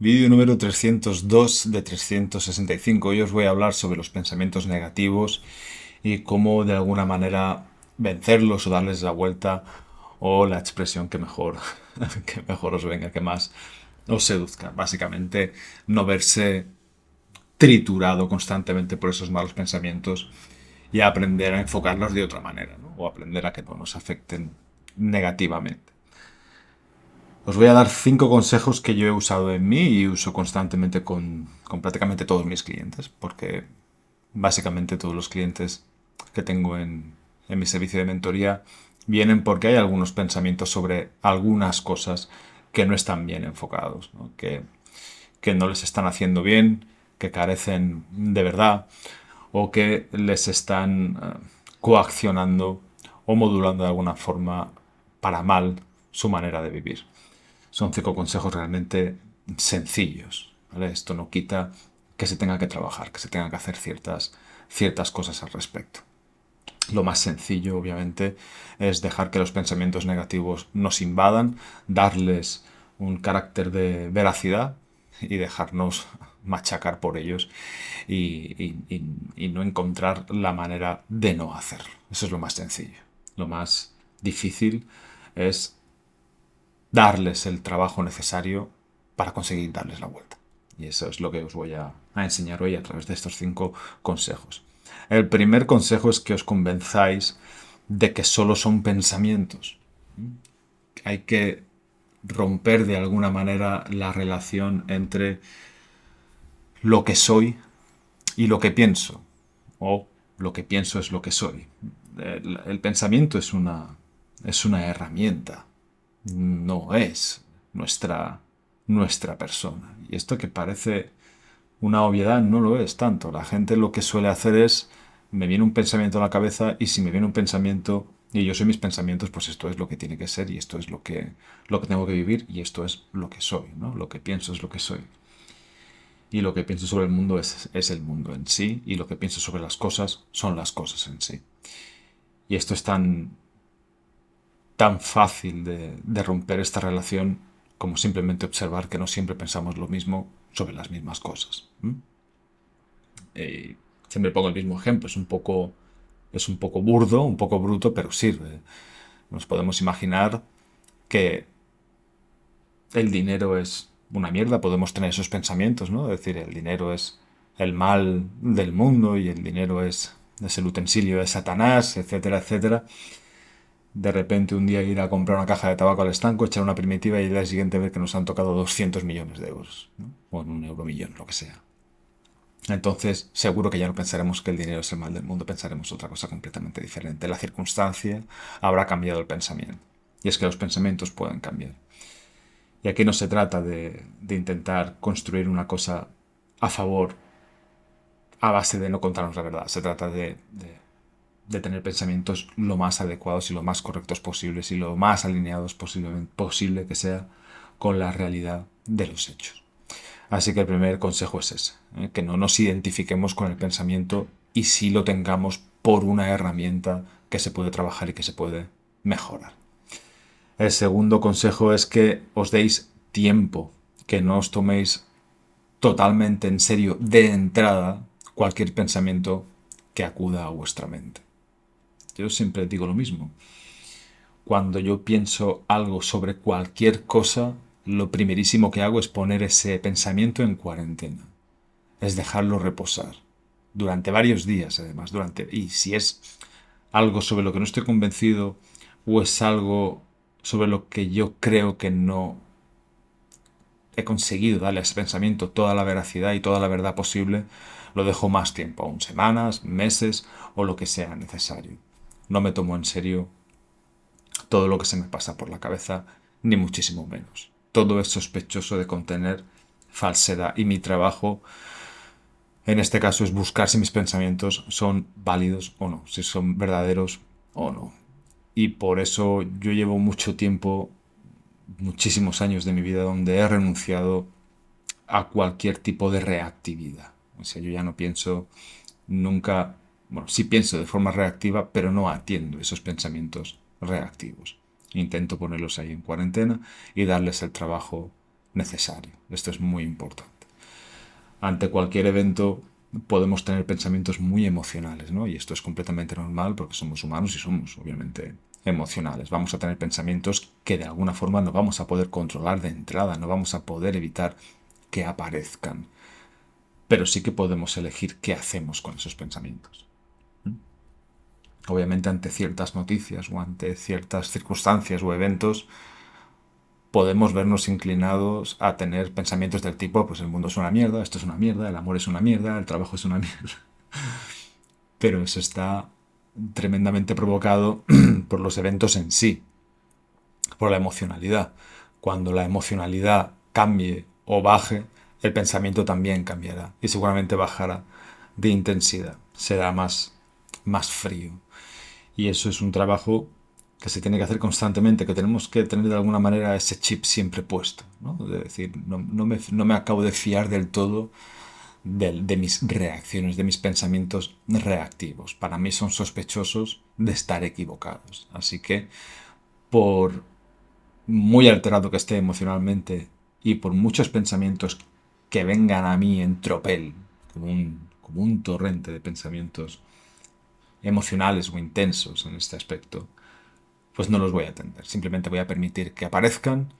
Vídeo número 302 de 365. Hoy os voy a hablar sobre los pensamientos negativos y cómo de alguna manera vencerlos o darles la vuelta o la expresión que mejor, que mejor os venga, que más os seduzca. Básicamente, no verse triturado constantemente por esos malos pensamientos y aprender a enfocarlos de otra manera, ¿no? O aprender a que no nos afecten negativamente. Os voy a dar 5 consejos que yo he usado en mí y uso constantemente con prácticamente todos mis clientes, porque básicamente todos los clientes que tengo en mi servicio de mentoría vienen porque hay algunos pensamientos sobre algunas cosas que no están bien enfocados, ¿no? Que no les están haciendo bien, que carecen de verdad o que les están coaccionando o modulando de alguna forma para mal su manera de vivir. Son 5 consejos realmente sencillos, ¿vale? Esto no quita que se tenga que trabajar, que se tenga que hacer ciertas cosas al respecto. Lo más sencillo, obviamente, es dejar que los pensamientos negativos nos invadan, darles un carácter de veracidad y dejarnos machacar por ellos y no encontrar la manera de no hacerlo. Eso es lo más sencillo. Lo más difícil es darles el trabajo necesario para conseguir darles la vuelta. Y eso es lo que os voy a enseñar hoy a través de estos 5 consejos. El primer consejo es que os convenzáis de que solo son pensamientos. Hay que romper de alguna manera la relación entre lo que soy y lo que pienso. O lo que pienso es lo que soy. El pensamiento es una herramienta, no es nuestra persona. Y esto que parece una obviedad no lo es tanto. La gente lo que suele hacer es, me viene un pensamiento a la cabeza y si me viene un pensamiento y yo soy mis pensamientos, pues esto es lo que tiene que ser y esto es lo que tengo que vivir y esto es lo que soy, ¿no? Lo que pienso es lo que soy. Y lo que pienso sobre el mundo es el mundo en sí y lo que pienso sobre las cosas son las cosas en sí. Y esto es tan fácil de romper esta relación como simplemente observar que no siempre pensamos lo mismo sobre las mismas cosas. Siempre pongo el mismo ejemplo, es un poco burdo, un poco bruto, pero sirve. Nos podemos imaginar que el dinero es una mierda, podemos tener esos pensamientos, ¿no? Es decir, el dinero es el mal del mundo y el dinero es el utensilio de Satanás, etcétera, etcétera. De repente un día ir a comprar una caja de tabaco al estanco, echar una primitiva y el día siguiente ver que nos han tocado 200 millones de euros, ¿no? O en un euromillón, lo que sea. Entonces, seguro que ya no pensaremos que el dinero es el mal del mundo, pensaremos otra cosa completamente diferente. La circunstancia habrá cambiado el pensamiento. Y es que los pensamientos pueden cambiar. Y aquí no se trata de intentar construir una cosa a favor a base de no contarnos la verdad. Se trata de tener pensamientos lo más adecuados y lo más correctos posibles y lo más alineados posible que sea con la realidad de los hechos. Así que el primer consejo es ese, que no nos identifiquemos con el pensamiento y sí lo tengamos por una herramienta que se puede trabajar y que se puede mejorar. El segundo consejo es que os deis tiempo, que no os toméis totalmente en serio de entrada cualquier pensamiento que acuda a vuestra mente. Yo siempre digo lo mismo. Cuando yo pienso algo sobre cualquier cosa, lo primerísimo que hago es poner ese pensamiento en cuarentena. Es dejarlo reposar. Durante varios días, además. Y si es algo sobre lo que no estoy convencido o es algo sobre lo que yo creo que no he conseguido darle a ese pensamiento toda la veracidad y toda la verdad posible, lo dejo más tiempo, aún semanas, meses o lo que sea necesario. No me tomo en serio todo lo que se me pasa por la cabeza, ni muchísimo menos. Todo es sospechoso de contener falsedad y mi trabajo en este caso es buscar si mis pensamientos son válidos o no, si son verdaderos o no. Y por eso yo llevo mucho tiempo, muchísimos años de mi vida donde he renunciado a cualquier tipo de reactividad. O sea, yo ya no pienso nunca, bueno, sí pienso de forma reactiva, pero no atiendo esos pensamientos reactivos. Intento ponerlos ahí en cuarentena y darles el trabajo necesario. Esto es muy importante. Ante cualquier evento podemos tener pensamientos muy emocionales, ¿no? Y esto es completamente normal porque somos humanos y somos, obviamente, emocionales. Vamos a tener pensamientos que de alguna forma no vamos a poder controlar de entrada, no vamos a poder evitar que aparezcan. Pero sí que podemos elegir qué hacemos con esos pensamientos. Obviamente ante ciertas noticias o ante ciertas circunstancias o eventos podemos vernos inclinados a tener pensamientos del tipo, pues el mundo es una mierda, esto es una mierda, el amor es una mierda, el trabajo es una mierda. Pero eso está tremendamente provocado por los eventos en sí, por la emocionalidad. Cuando la emocionalidad cambie o baje, el pensamiento también cambiará y seguramente bajará de intensidad, será más frío. Y eso es un trabajo que se tiene que hacer constantemente, que tenemos que tener de alguna manera ese chip siempre puesto, ¿no? Es decir, no me acabo de fiar del todo de mis reacciones, de mis pensamientos reactivos. Para mí son sospechosos de estar equivocados. Así que, por muy alterado que esté emocionalmente y por muchos pensamientos que vengan a mí en tropel, como un torrente de pensamientos emocionales o intensos en este aspecto, pues no los voy a atender. Simplemente voy a permitir que aparezcan,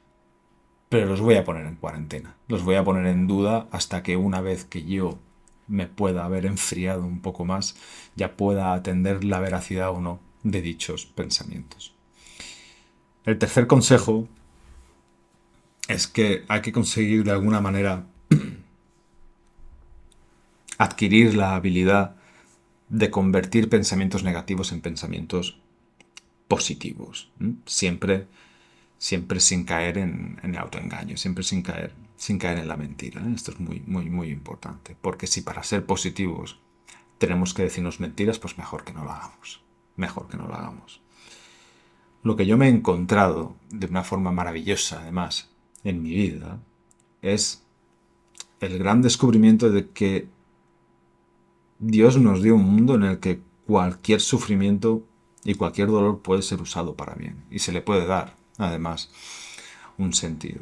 pero los voy a poner en cuarentena. Los voy a poner en duda hasta que una vez que yo me pueda haber enfriado un poco más, ya pueda atender la veracidad o no de dichos pensamientos. El tercer consejo es que hay que conseguir de alguna manera adquirir la habilidad de convertir pensamientos negativos en pensamientos positivos. Siempre sin caer en el autoengaño, siempre sin caer en la mentira. Esto es muy importante. Porque si para ser positivos tenemos que decirnos mentiras, pues mejor que no lo hagamos. Mejor que no lo hagamos. Lo que yo me he encontrado de una forma maravillosa, además, en mi vida, es el gran descubrimiento de que Dios nos dio un mundo en el que cualquier sufrimiento y cualquier dolor puede ser usado para bien. Y se le puede dar, además, un sentido.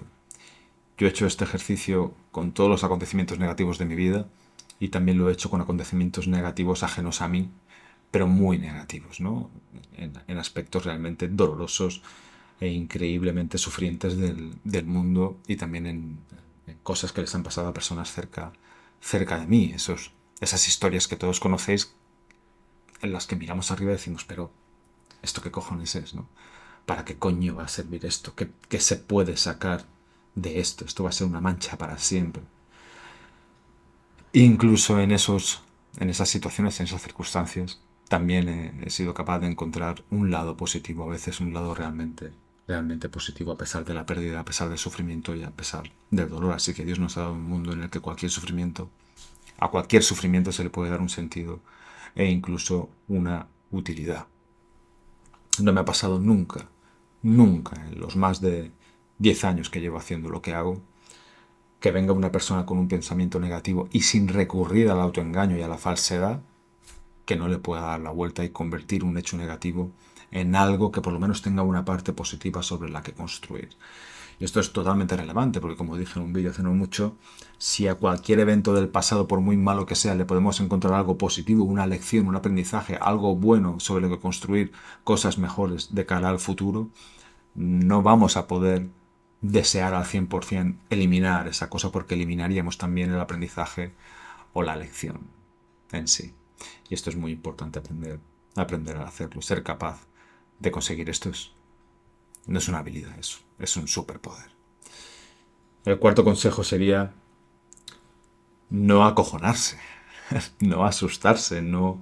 Yo he hecho este ejercicio con todos los acontecimientos negativos de mi vida y también lo he hecho con acontecimientos negativos ajenos a mí, pero muy negativos, ¿no? En aspectos realmente dolorosos e increíblemente sufrientes del mundo y también en cosas que les han pasado a personas cerca de mí. Esas historias que todos conocéis en las que miramos arriba y decimos, pero ¿esto qué cojones es, no? ¿Para qué coño va a servir esto? ¿Qué se puede sacar de esto? Esto va a ser una mancha para siempre. Incluso en esas situaciones, en esas circunstancias, también he sido capaz de encontrar un lado positivo, a veces un lado realmente positivo, a pesar de la pérdida, a pesar del sufrimiento y a pesar del dolor. Así que Dios nos ha dado un mundo en el que a cualquier sufrimiento se le puede dar un sentido e incluso una utilidad. No me ha pasado nunca en los más de 10 años que llevo haciendo lo que hago, que venga una persona con un pensamiento negativo y sin recurrir al autoengaño y a la falsedad, que no le pueda dar la vuelta y convertir un hecho negativo en algo que por lo menos tenga una parte positiva sobre la que construir. Y esto es totalmente relevante porque, como dije en un vídeo hace no mucho, si a cualquier evento del pasado, por muy malo que sea, le podemos encontrar algo positivo, una lección, un aprendizaje, algo bueno sobre lo que construir cosas mejores de cara al futuro, no vamos a poder desear al 100% eliminar esa cosa porque eliminaríamos también el aprendizaje o la lección en sí. Y esto es muy importante aprender a hacerlo, ser capaz de conseguir esto. No es una habilidad, es un superpoder. El cuarto consejo sería no acojonarse, no asustarse, no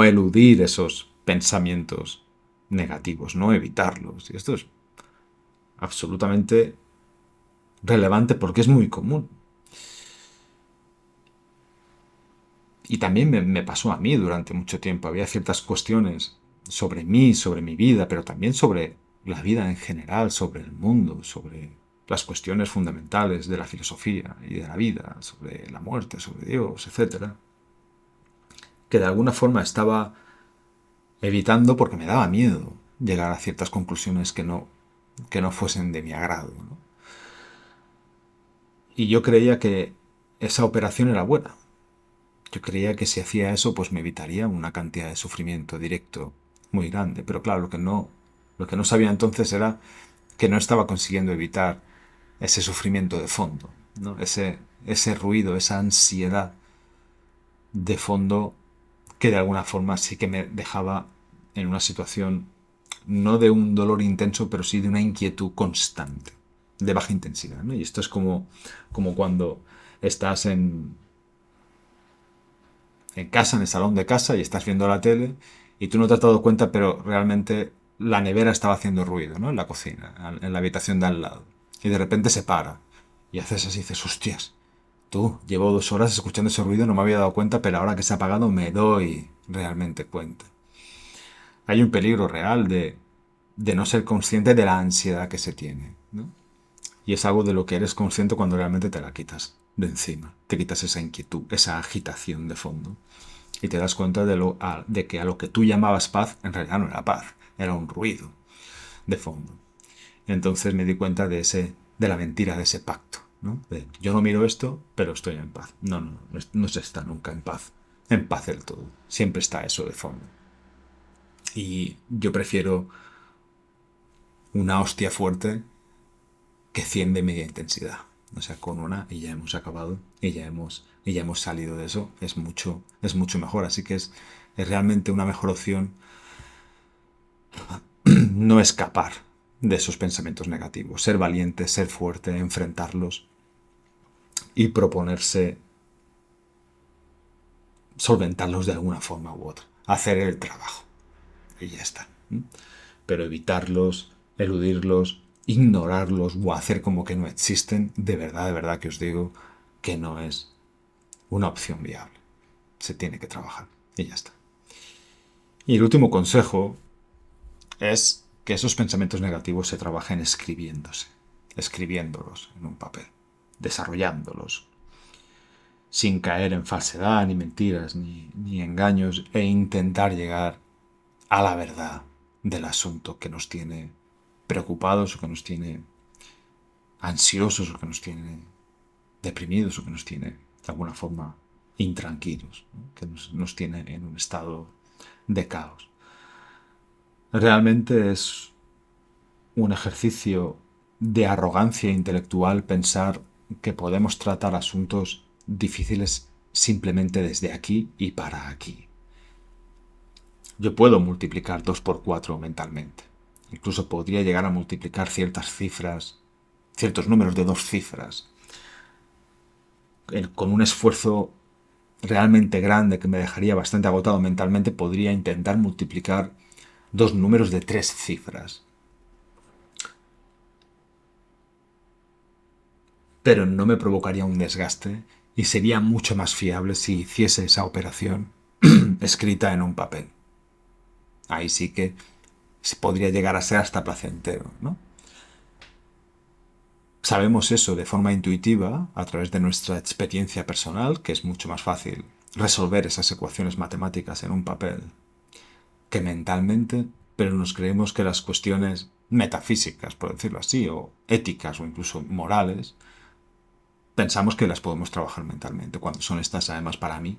eludir esos pensamientos negativos, no evitarlos. Y esto es absolutamente relevante porque es muy común. Y también me pasó a mí durante mucho tiempo. Había ciertas cuestiones sobre mí, sobre mi vida, pero también sobre la vida en general, sobre el mundo, sobre las cuestiones fundamentales de la filosofía y de la vida, sobre la muerte, sobre Dios, etcétera, que de alguna forma estaba evitando porque me daba miedo llegar a ciertas conclusiones que no fuesen de mi agrado, ¿no? Y yo creía que esa operación era buena. Yo creía que si hacía eso, pues me evitaría una cantidad de sufrimiento directo muy grande. Pero claro, lo que no sabía entonces era que no estaba consiguiendo evitar ese sufrimiento de fondo, ¿no? Ese ruido, esa ansiedad de fondo que de alguna forma sí que me dejaba en una situación no de un dolor intenso, pero sí de una inquietud constante, de baja intensidad, ¿no? Y esto es como cuando estás en casa, en el salón de casa, y estás viendo la tele, y tú no te has dado cuenta, pero realmente la nevera estaba haciendo ruido, ¿no? En la cocina, en la habitación de al lado. Y de repente se para. Y haces así, dices, hostias, tú, llevo 2 horas escuchando ese ruido, no me había dado cuenta, pero ahora que se ha apagado me doy realmente cuenta. Hay un peligro real de no ser consciente de la ansiedad que se tiene, ¿no? Y es algo de lo que eres consciente cuando realmente te la quitas de encima. Te quitas esa inquietud, esa agitación de fondo. Y te das cuenta de que a lo que tú llamabas paz, en realidad no era paz, era un ruido de fondo. Entonces me di cuenta de la mentira de ese pacto, ¿no? Yo no miro esto, pero estoy en paz. No se está nunca en paz del todo. Siempre está eso de fondo. Y yo prefiero una hostia fuerte que 100 de media intensidad. O sea, con una y ya hemos acabado y ya hemos salido de eso. Es mucho mejor. Así que es realmente una mejor opción no escapar de esos pensamientos negativos. Ser valiente, ser fuerte, enfrentarlos y proponerse solventarlos de alguna forma u otra. Hacer el trabajo. Y ya está. Pero evitarlos, eludirlos, ignorarlos o hacer como que no existen, de verdad que os digo que no es una opción viable. Se tiene que trabajar y ya está. Y el último consejo es que esos pensamientos negativos se trabajen escribiéndolos en un papel, desarrollándolos, sin caer en falsedad, ni mentiras, ni engaños, e intentar llegar a la verdad del asunto que nos tiene preocupados o que nos tiene ansiosos o que nos tiene deprimidos o que nos tiene de alguna forma intranquilos, ¿no? Que nos tiene en un estado de caos. Realmente es un ejercicio de arrogancia intelectual pensar que podemos tratar asuntos difíciles simplemente desde aquí y para aquí. Yo puedo multiplicar 2 por 4 mentalmente. Incluso podría llegar a multiplicar ciertas cifras, ciertos números de 2 cifras, con un esfuerzo realmente grande que me dejaría bastante agotado mentalmente, podría intentar multiplicar 2 números de 3 cifras. Pero no me provocaría un desgaste y sería mucho más fiable si hiciese esa operación escrita en un papel. Ahí sí que podría llegar a ser hasta placentero, ¿no? Sabemos eso de forma intuitiva a través de nuestra experiencia personal, que es mucho más fácil resolver esas ecuaciones matemáticas en un papel que mentalmente, pero nos creemos que las cuestiones metafísicas, por decirlo así, o éticas o incluso morales, pensamos que las podemos trabajar mentalmente, cuando son estas, además, para mí,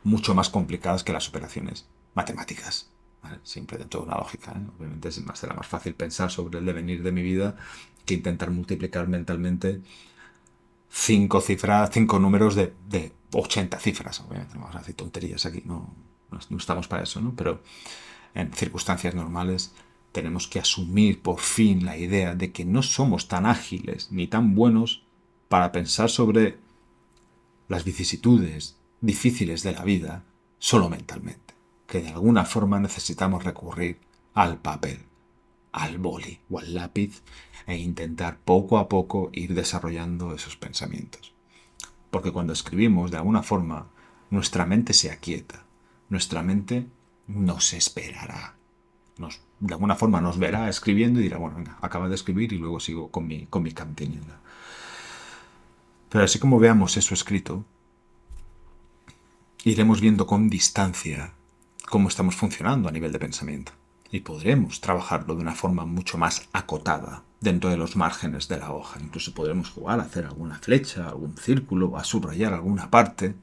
mucho más complicadas que las operaciones matemáticas. ¿Vale? Siempre dentro de una lógica, ¿eh? Obviamente será más fácil pensar sobre el devenir de mi vida que intentar multiplicar mentalmente 5 cifras, 5 números de 80 cifras. Obviamente no vamos a decir tonterías aquí, no estamos para eso, ¿no? Pero en circunstancias normales tenemos que asumir por fin la idea de que no somos tan ágiles ni tan buenos para pensar sobre las vicisitudes difíciles de la vida solo mentalmente, que de alguna forma necesitamos recurrir al papel, al boli o al lápiz e intentar poco a poco ir desarrollando esos pensamientos. Porque cuando escribimos, de alguna forma, nuestra mente se aquieta, nuestra mente nos esperará, de alguna forma nos verá escribiendo y dirá, bueno, venga, acaba de escribir y luego sigo con mi cantinela. Pero así como veamos eso escrito, iremos viendo con distancia cómo estamos funcionando a nivel de pensamiento y podremos trabajarlo de una forma mucho más acotada dentro de los márgenes de la hoja. Incluso podremos jugar a hacer alguna flecha, algún círculo, a subrayar alguna parte.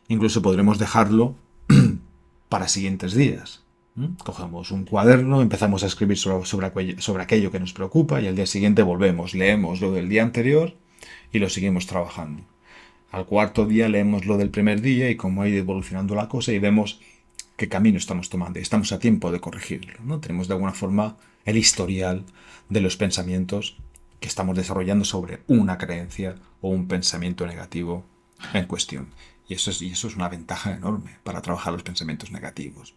Incluso podremos dejarlo para siguientes días. Cogemos un cuaderno, empezamos a escribir sobre aquello que nos preocupa y al día siguiente volvemos, leemos lo del día anterior y lo seguimos trabajando. Al cuarto día leemos lo del primer día y cómo ha ido evolucionando la cosa y vemos qué camino estamos tomando y estamos a tiempo de corregirlo, ¿no? Tenemos de alguna forma el historial de los pensamientos que estamos desarrollando sobre una creencia o un pensamiento negativo en cuestión. Y eso es una ventaja enorme para trabajar los pensamientos negativos.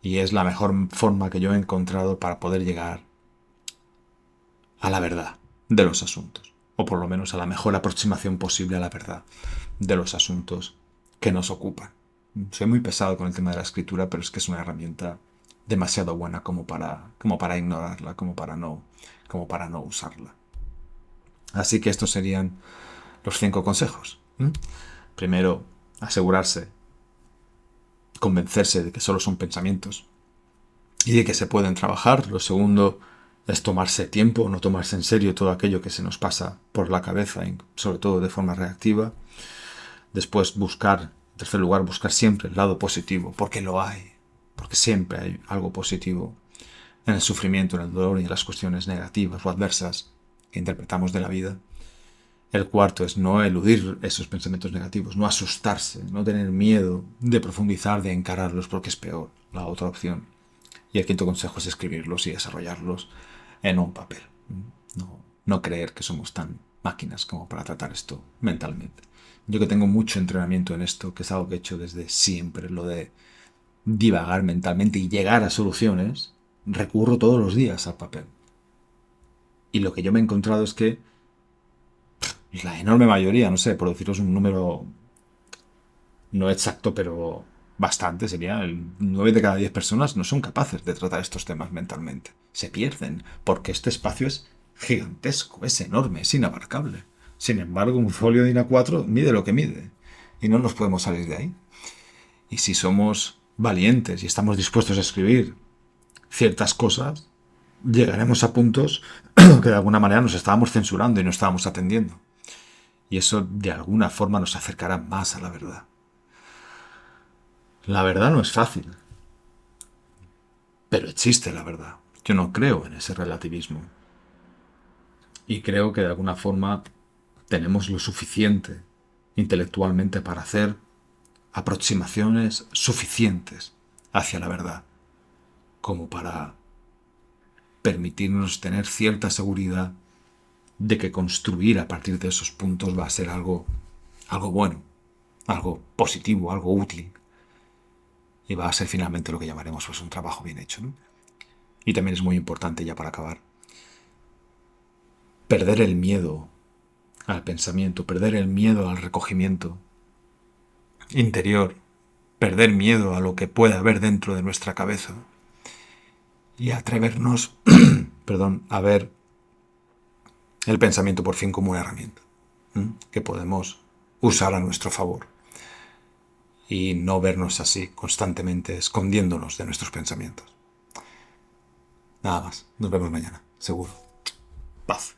Y es la mejor forma que yo he encontrado para poder llegar a la verdad de los asuntos. O por lo menos a la mejor aproximación posible a la verdad de los asuntos que nos ocupan. Soy muy pesado con el tema de la escritura, pero es que es una herramienta demasiado buena como para ignorarla, como para no usarla. Así que estos serían los 5 consejos. Primero, asegurarse, convencerse de que solo son pensamientos y de que se pueden trabajar. Lo segundo es tomarse tiempo, no tomarse en serio todo aquello que se nos pasa por la cabeza, sobre todo de forma reactiva. Después en tercer lugar, buscar siempre el lado positivo, porque lo hay, porque siempre hay algo positivo en el sufrimiento, en el dolor y en las cuestiones negativas o adversas que interpretamos de la vida. El cuarto es no eludir esos pensamientos negativos, no asustarse, no tener miedo de profundizar, de encararlos, porque es peor la otra opción. Y el quinto consejo es escribirlos y desarrollarlos en un papel. No creer que somos tan máquinas como para tratar esto mentalmente. Yo que tengo mucho entrenamiento en esto, que es algo que he hecho desde siempre, lo de divagar mentalmente y llegar a soluciones, recurro todos los días al papel. Y lo que yo me he encontrado es que la enorme mayoría, no sé, por deciros un número no exacto, pero bastante, sería el 9 de cada 10 personas no son capaces de tratar estos temas mentalmente. Se pierden, porque este espacio es gigantesco, es enorme, es inabarcable. Sin embargo, un folio de A4 mide lo que mide y no nos podemos salir de ahí. Y si somos valientes y estamos dispuestos a escribir ciertas cosas, llegaremos a puntos que de alguna manera nos estábamos censurando y no estábamos atendiendo. Y eso de alguna forma nos acercará más a la verdad. La verdad no es fácil, pero existe la verdad. Yo no creo en ese relativismo. Y creo que de alguna forma tenemos lo suficiente intelectualmente para hacer aproximaciones suficientes hacia la verdad, como para permitirnos tener cierta seguridad de que construir a partir de esos puntos va a ser algo bueno, algo positivo, algo útil. Y va a ser finalmente lo que llamaremos pues un trabajo bien hecho, ¿no? Y también es muy importante, ya para acabar, perder el miedo al pensamiento, perder el miedo al recogimiento interior, perder miedo a lo que puede haber dentro de nuestra cabeza y atrevernos a ver el pensamiento por fin como una herramienta que podemos usar a nuestro favor y no vernos así constantemente escondiéndonos de nuestros pensamientos. Nada más, nos vemos mañana, seguro. Paz.